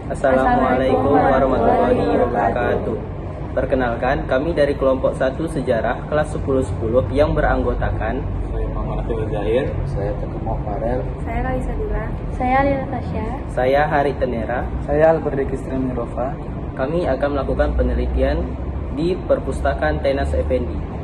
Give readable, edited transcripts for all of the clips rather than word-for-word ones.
Assalamualaikum warahmatullahi wabarakatuh. Perkenalkan, kami dari kelompok 1 Sejarah kelas 10-10 yang beranggotakan Saya Muhammad Abdul Zahir. Saya Teguh Farel. Saya Kalisa Dila. Saya Lina Tasya. saya Hari Tenera. Saya Alberdi Kistri Mirofa. Kami akan melakukan penelitian di Perpustakaan Tenas Effendi.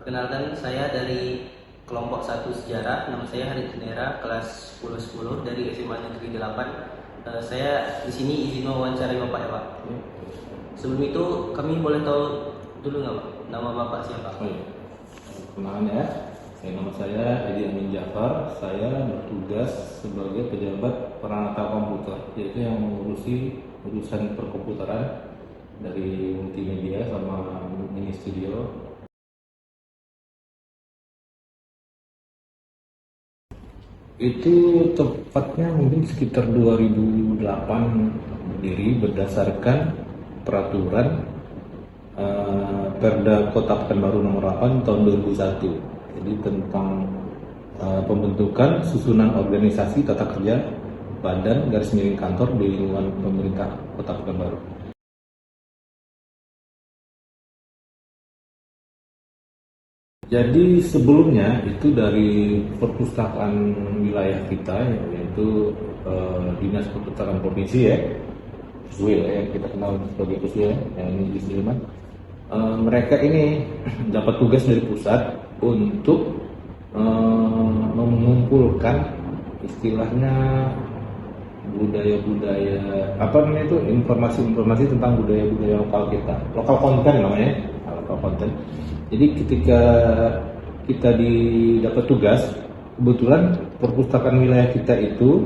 Perkenalkan, saya dari kelompok 1 Sejarah. Nama saya Hari Tenera, kelas 10-10 dari SMA Negeri 8. Saya di sini izin wawancarai Bapak ya Pak. Sebelum itu kami boleh tahu dulu nggak Pak, nama Bapak siapa? Kenalan ya. Nama saya Edi Amin Jafar. Saya bertugas sebagai pejabat peranata komputer, yaitu yang mengurusi urusan perkomputeran dari multimedia sama mini studio. Itu tepatnya mungkin sekitar 2008 berdiri berdasarkan peraturan Perda Kota Pekanbaru nomor 8 tahun 2001. Jadi tentang pembentukan susunan organisasi tata kerja badan garis miring kantor di lingkungan pemerintah Kota Pekanbaru. Jadi sebelumnya itu dari perpustakaan wilayah kita, yaitu Dinas Perpustakaan Provinsi ya, Puswil ya, yang kita kenal sebagai Puswil yang ini di Sleman. Mereka ini dapat tugas dari pusat untuk mengumpulkan istilahnya budaya-budaya informasi-informasi tentang budaya-budaya lokal kita, lokal konten namanya, lokal konten. Jadi ketika kita dapat tugas, kebetulan perpustakaan wilayah kita itu,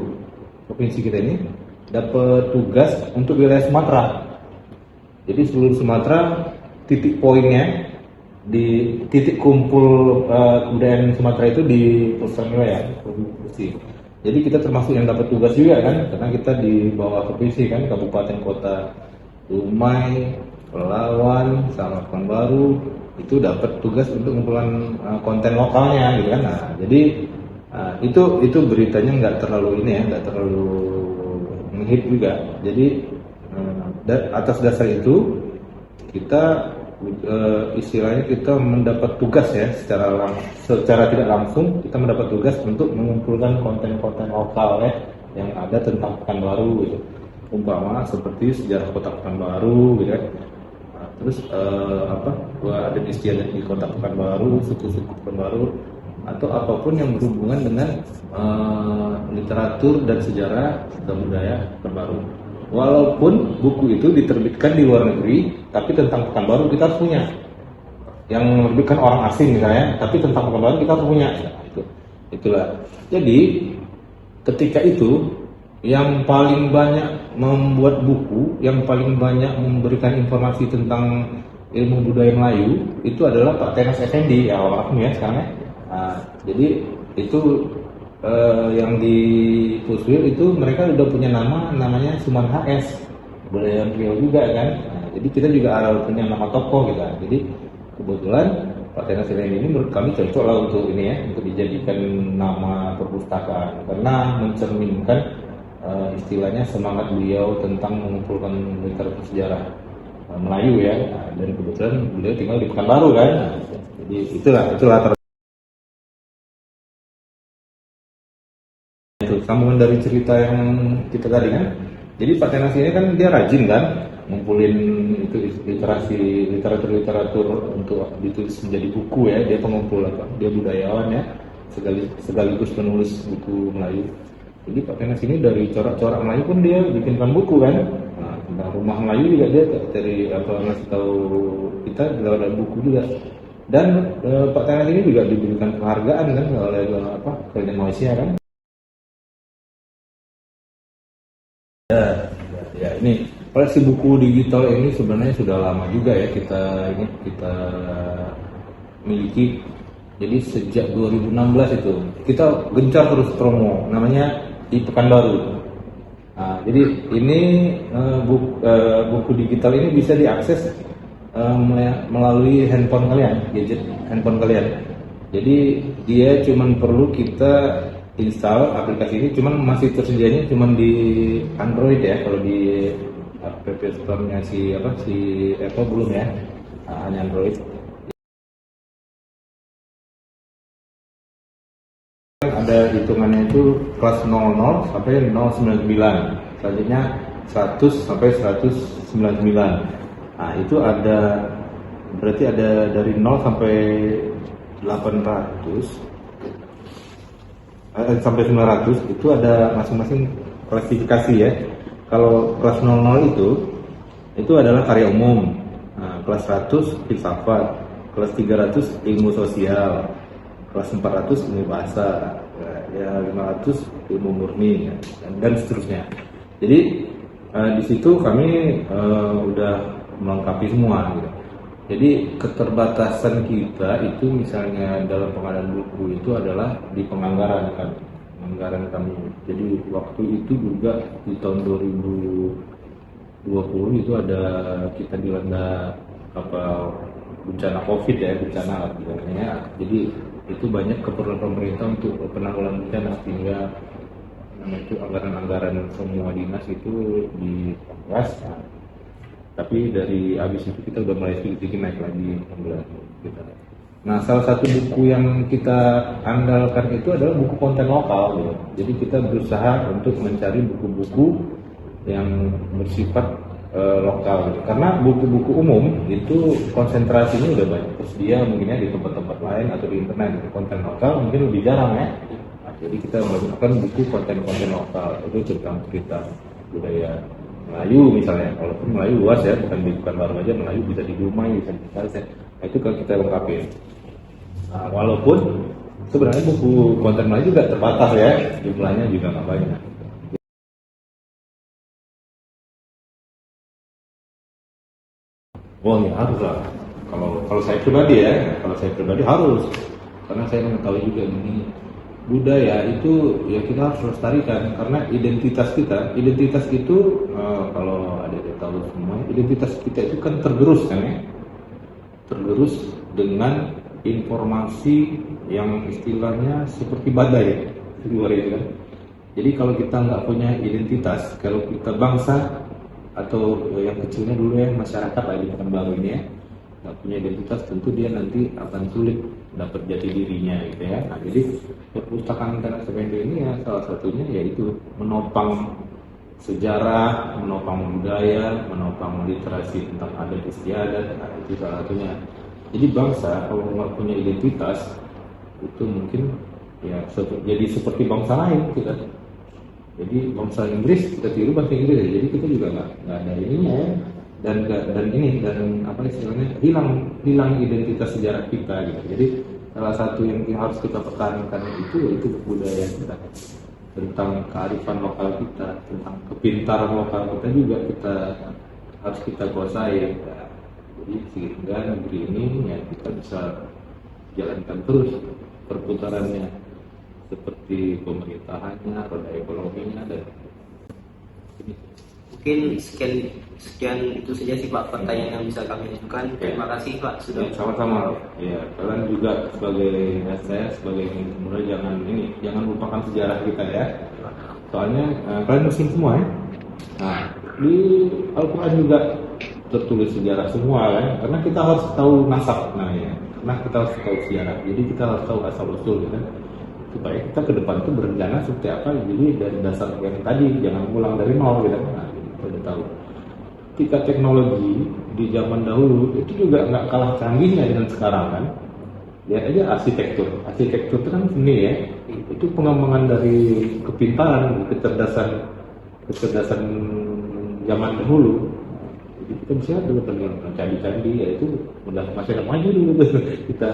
provinsi kita ini dapat tugas untuk wilayah Sumatera. Jadi seluruh Sumatera titik poinnya di titik kumpul kebudayaan Sumatera itu di perpustakaan wilayah provinsi. Jadi kita termasuk yang dapat tugas juga kan, karena kita di bawah provinsi kan, kabupaten kota Dumai, Pelawan, sama Pekanbaru itu dapat tugas untuk mengumpulkan konten lokalnya gitu kan. Nah, jadi itu beritanya nggak terlalu nggak terlalu menghit juga. Jadi atas dasar itu kita istilahnya kita mendapat tugas ya, secara tidak langsung kita mendapat tugas untuk mengumpulkan konten-konten lokal ya yang ada tentang Pekanbaru gitu. Umpama seperti sejarah kota Pekanbaru gitu kan. terus ada istiadat di Kota Pekanbaru, suku-suku Pekanbaru, atau apapun yang berhubungan dengan literatur dan sejarah serta budaya Pekanbaru. Walaupun buku itu diterbitkan di luar negeri, tapi tentang Pekanbaru kita harus punya. Yang menerbitkan orang asing misalnya, tapi tentang Pekanbaru kita harus punya. Itulah. Jadi ketika itu yang paling banyak membuat buku, yang paling banyak memberikan informasi tentang ilmu budaya Melayu itu adalah Pak Tenas Effendi, ya almarhum ya sekarang ya. Nah, jadi itu yang di Puswil itu mereka udah punya namanya Suman HS, budaya Riau juga kan. Nah, jadi kita juga ada punya nama tokoh gitu kan. Jadi kebetulan Pak Tenas Effendi ini menurut kami cocok lah untuk ini ya, untuk dijadikan nama perpustakaan karena mencerminkan istilahnya semangat beliau tentang mengumpulkan literatur sejarah Melayu ya. Nah, dan kebetulan beliau tinggal di Pekanbaru kan. Nah, jadi itulah itu sambungan dari cerita yang kita tadi kan. Jadi Pak Tenas ini kan dia rajin kan ngumpulin itu literatur untuk ditulis menjadi buku ya. Dia pengumpul dia budayawan ya, sekaligus penulis buku Melayu. Jadi Pak Tenas ini dari corak-corak Melayu pun dia bikinkan buku kan. Nah, tentang rumah Melayu juga dia dari ngasih tahu kita dalam buku juga. Dan Pak Tenas ini juga diberikan penghargaan kan oleh Kerajaan Malaysia kan. Ya ini koleksi buku digital ini sebenarnya sudah lama juga ya kita miliki. Jadi sejak 2016 itu kita gencar terus promo namanya di Pekanbaru. Nah, jadi ini buku digital ini bisa diakses melalui handphone kalian, gadget handphone kalian. Jadi dia cuman perlu kita install aplikasi ini, cuman masih tersedianya cuman di Android ya, kalau di App Store-nya si Apple belum ya, hanya Android. Ada hitungannya itu kelas 00 sampai 099, selanjutnya 100 sampai 199. Nah itu berarti ada dari 0 sampai 800 sampai 900 itu ada masing-masing klasifikasi ya. Kalau kelas 00 itu adalah karya umum. Nah, kelas 100 filsafat, kelas 300 ilmu sosial, kelas 400 ilmu bahasa, ya 500 ilmu murni ya, dan seterusnya. Jadi di situ kami udah melengkapi semua gitu. Jadi keterbatasan kita itu misalnya dalam pengadaan buku itu adalah di penganggaran kami. Jadi waktu itu juga di tahun 2020 itu ada kita dilanda bencana COVID ya, bencana artinya. Jadi itu banyak keperluan pemerintah untuk penanggulangan bencana sehingga itu anggaran-anggaran semua dinas itu dipangkas. Tapi dari habis itu kita udah mulai sedikit naik lagi anggaran kita. Nah, salah satu buku yang kita andalkan itu adalah buku konten lokal. Ya. Jadi kita berusaha untuk mencari buku-buku yang bersifat lokal. Gitu. Karena buku-buku umum itu konsentrasinya udah banyak tersedia mungkinnya di tempat-tempat lain atau di internet. Konten lokal mungkin lebih jarang ya. Nah, jadi kita menggunakan buku konten-konten lokal itu tentang cerita budaya Melayu misalnya, walaupun Melayu luas ya, bukan baru aja Melayu, bisa di Dumai, bisa di Kalsel. Nah, itu kalau kita lengkapi. Nah, walaupun sebenarnya buku konten Melayu juga terbatas ya, jumlahnya juga nggak banyak. Oh ya harus lah. Kalau saya pribadi harus, karena saya mengetahui juga ini budaya itu ya kita harus lestarikan karena identitas itu kalau ada yang tahu semua, identitas kita itu kan tergerus kan ya, tergerus dengan informasi yang istilahnya seperti badai di luar itu kan. Jadi kalau kita nggak punya identitas, kalau kita bangsa atau yang kecilnya dulu ya masyarakat lagi baru ini ya nggak punya identitas, tentu dia nanti akan sulit dapat jati dirinya gitu ya. Nah, jadi perpustakaan Tenas Effendi ini ya salah satunya yaitu menopang sejarah, menopang budaya, menopang literasi tentang adat istiadat, nah, itu salah satunya. Jadi bangsa kalau nggak punya identitas itu mungkin ya jadi seperti bangsa lain kita. Jadi bangsa Inggris kita tiru bahasa Inggris, jadi kita juga nggak ada ininya ya. Dan apa istilahnya hilang identitas sejarah kita gitu. Jadi salah satu yang harus kita pertahankan itu kebudayaan kita, tentang kearifan lokal kita, tentang kepintaran lokal kita juga harus kita kuasai. Jadi sehingga negeri ini ya kita bisa jalankan terus perputarannya, seperti pemerintahannya, roda ekonominya, dan ini. Mungkin sekian itu saja sih Pak pertanyaan yang bisa kami ajukan. Terima kasih Pak sudah. Ya, sama-sama. Ya, kalian juga saya sebagai muda jangan lupakan sejarah kita ya. Soalnya kalian muslim semua ya. Nah, di Al-Quran juga tertulis sejarah semua kan, karena kita harus tahu nasab, karena kita harus tahu sejarah. Jadi kita harus tahu asal usul kan, supaya kita ke depan tuh berencana seperti apa. Jadi dari dasar yang tadi jangan ulang dari nol gitu. Nah, kita udah tahu. Ketika teknologi di zaman dahulu itu juga nggak kalah canggihnya dengan sekarang kan. Lihat aja arsitektur itu kan seni ya. Itu pengembangan dari kepintaran, kecerdasan zaman dahulu. Jadi kita bisa dengan candi-candi ya itu udah masih maju dulu kita.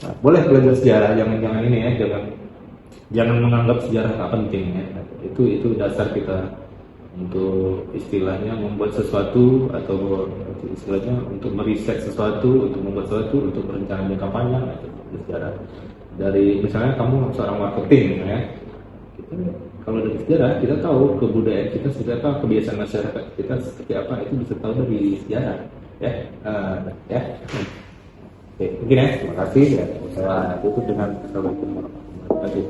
Nah, boleh belajar sejarah, jangan ini ya, jangan menganggap sejarah nggak penting ya. Itu dasar kita untuk istilahnya membuat sesuatu, atau istilahnya untuk meriset sesuatu, untuk membuat sesuatu, untuk berencana jangka panjang. Sejarah dari misalnya kamu seorang marketing ya, kalau dari sejarah kita tahu kebudayaan kita seperti apa, kebiasaan masyarakat kita seperti apa, itu bisa tahu dari sejarah ya. Oke, mungkin ya, terima kasih ya. Saya tutup dengan assalamualaikum warahmatullahi wabarakatuh.